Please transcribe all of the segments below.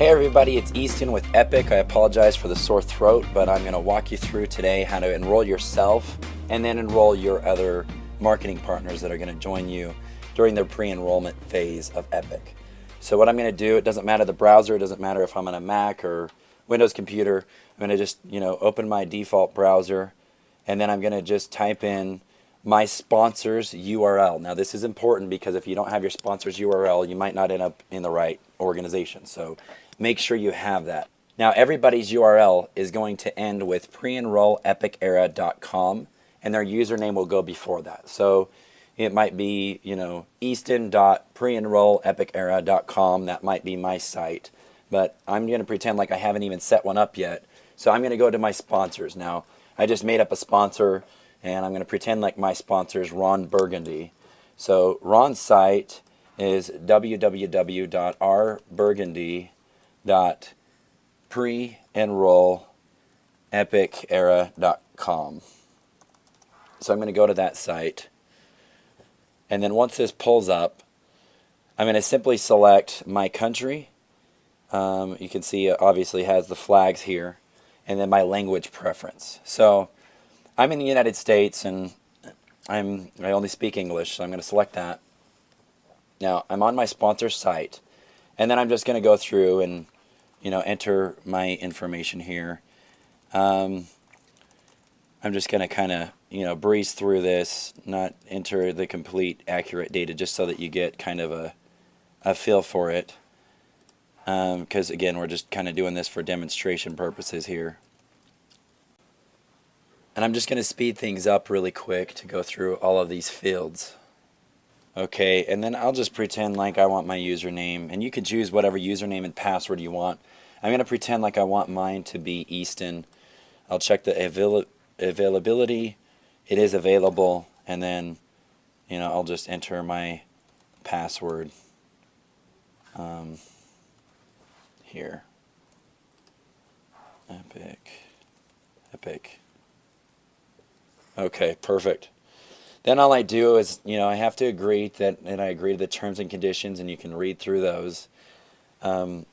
Hey everybody, it's Easton with Epic. I apologize for the sore throat, but I'm going to walk you through today how to enroll yourself and then enroll your other marketing partners that are going to join you during their pre-enrollment phase of Epic. So what I'm going to do, it doesn't matter the browser, it doesn't matter if I'm on a Mac or Windows computer. I'm going to just, open my default browser, and then I'm going to just type in my sponsor's URL. Now this is important because if you don't have your sponsor's URL, you might not end up in the right organization. So make sure you have that. Now everybody's URL is going to end with preenrollepicera.com, and their username will go before that. So it might be, easton.preenrollepicera.com. That might be my site, but I'm going to pretend like I haven't even set one up yet. So I'm going to go to my sponsors. Now I just made up a sponsor, and I'm going to pretend like my sponsor is Ron Burgundy. So Ron's site is www.rburgundy.preenrollepicera.com. So I'm going to go to that site, and then once this pulls up, I'm going to simply select my country. You can see it obviously has the flags here, and then my language preference. So I'm in the United States, and I only speak English, so I'm going to select that. Now I'm on my sponsor site, and then I'm just going to go through and enter my information here. I'm just going to kind of breeze through this, not enter the complete accurate data, just so that you get kind of a feel for it. Because again, we're just kind of doing this for demonstration purposes here. And I'm just going to speed things up really quick to go through all of these fields. Okay, and then I'll just pretend like I want my username, and you can choose whatever username and password you want. I'm going to pretend like I want mine to be Easton. I'll check the availability. It is available, and then I'll just enter my password here. Epic. Okay, perfect. Then all I do is, I have to agree and I agree to the terms and conditions, and you can read through those. And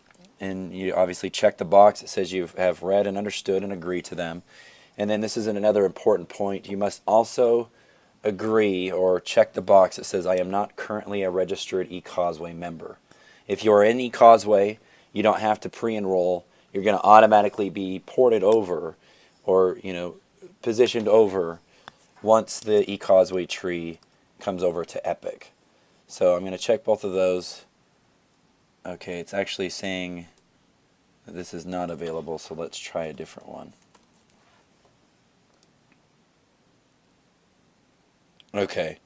you obviously check the box that says you have read and understood and agree to them. And then this is another important point. You must also agree or check the box that says I am not currently a registered eCauseway member. If you are in eCauseway, you don't have to pre-enroll. You're going to automatically be ported over or, positioned over once the eCauseway tree comes over to Epic. So I'm going to check both of those. Okay, it's actually saying that this is not available, so let's try a different one. Okay,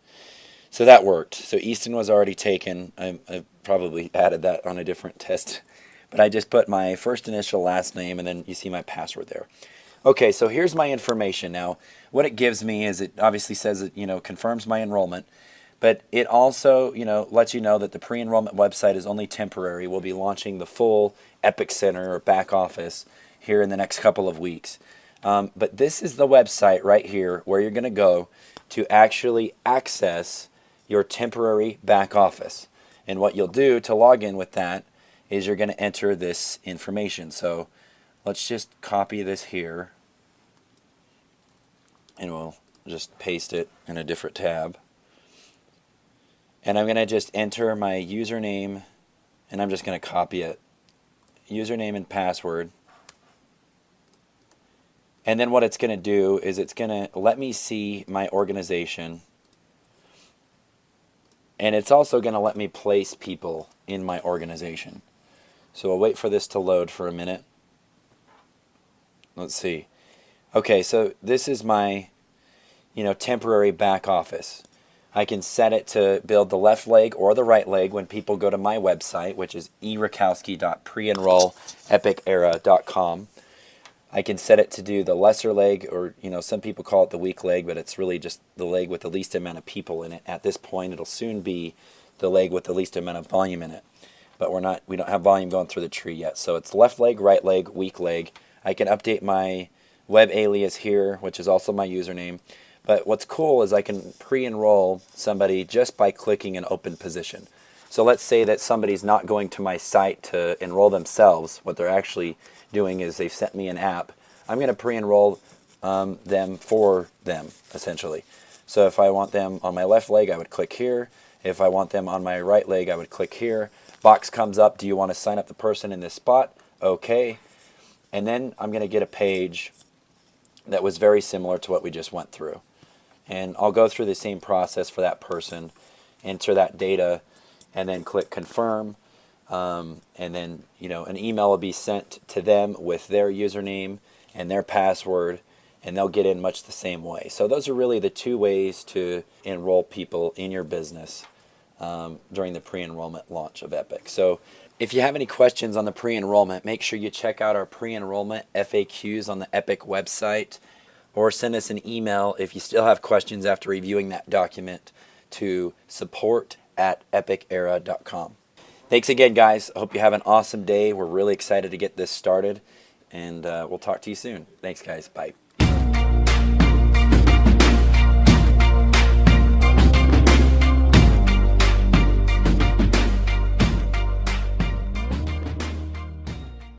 so that worked. So Easton was already taken. I probably added that on a different test, but I just put my first initial, last name, and then you see my password there. Okay, so here's my information now. What it gives me is it obviously says it, confirms my enrollment, but it also, lets you know that the pre-enrollment website is only temporary. We'll be launching the full Epic Center or back office here in the next couple of weeks. But this is the website right here where you're going to go to actually access your temporary back office. And what you'll do to log in with that is you're going to enter this information. So let's just copy this here, and we'll just paste it in a different tab. And I'm going to just enter my username, and I'm just going to copy it. Username and password. And then what it's going to do is it's going to let me see my organization. And it's also going to let me place people in my organization. So we'll wait for this to load for a minute. Let's see. Okay, so this is my, temporary back office. I can set it to build the left leg or the right leg when people go to my website, which is erakowski.preenrollepicera.com. I can set it to do the lesser leg, or some people call it the weak leg, but it's really just the leg with the least amount of people in it. At this point, it'll soon be the leg with the least amount of volume in it. But we don't have volume going through the tree yet. So it's left leg, right leg, weak leg. I can update my web alias here, which is also my username. But what's cool is I can pre-enroll somebody just by clicking an open position. So let's say that somebody's not going to my site to enroll themselves. What they're actually doing is they've sent me an app. I'm going to pre-enroll them for them, essentially. So if I want them on my left leg, I would click here. If I want them on my right leg, I would click here. Box comes up, do you want to sign up the person in this spot? Okay. And then I'm going to get a page that was very similar to what we just went through. And I'll go through the same process for that person, enter that data, and then click confirm. And then, an email will be sent to them with their username and their password, and they'll get in much the same way. So those are really the two ways to enroll people in your business during the pre-enrollment launch of Epic. So if you have any questions on the pre-enrollment, make sure you check out our pre-enrollment FAQs on the Epic website, or send us an email if you still have questions after reviewing that document to support@epicera.com. Thanks again, guys. I hope you have an awesome day. We're really excited to get this started, and we'll talk to you soon. Thanks, guys. Bye.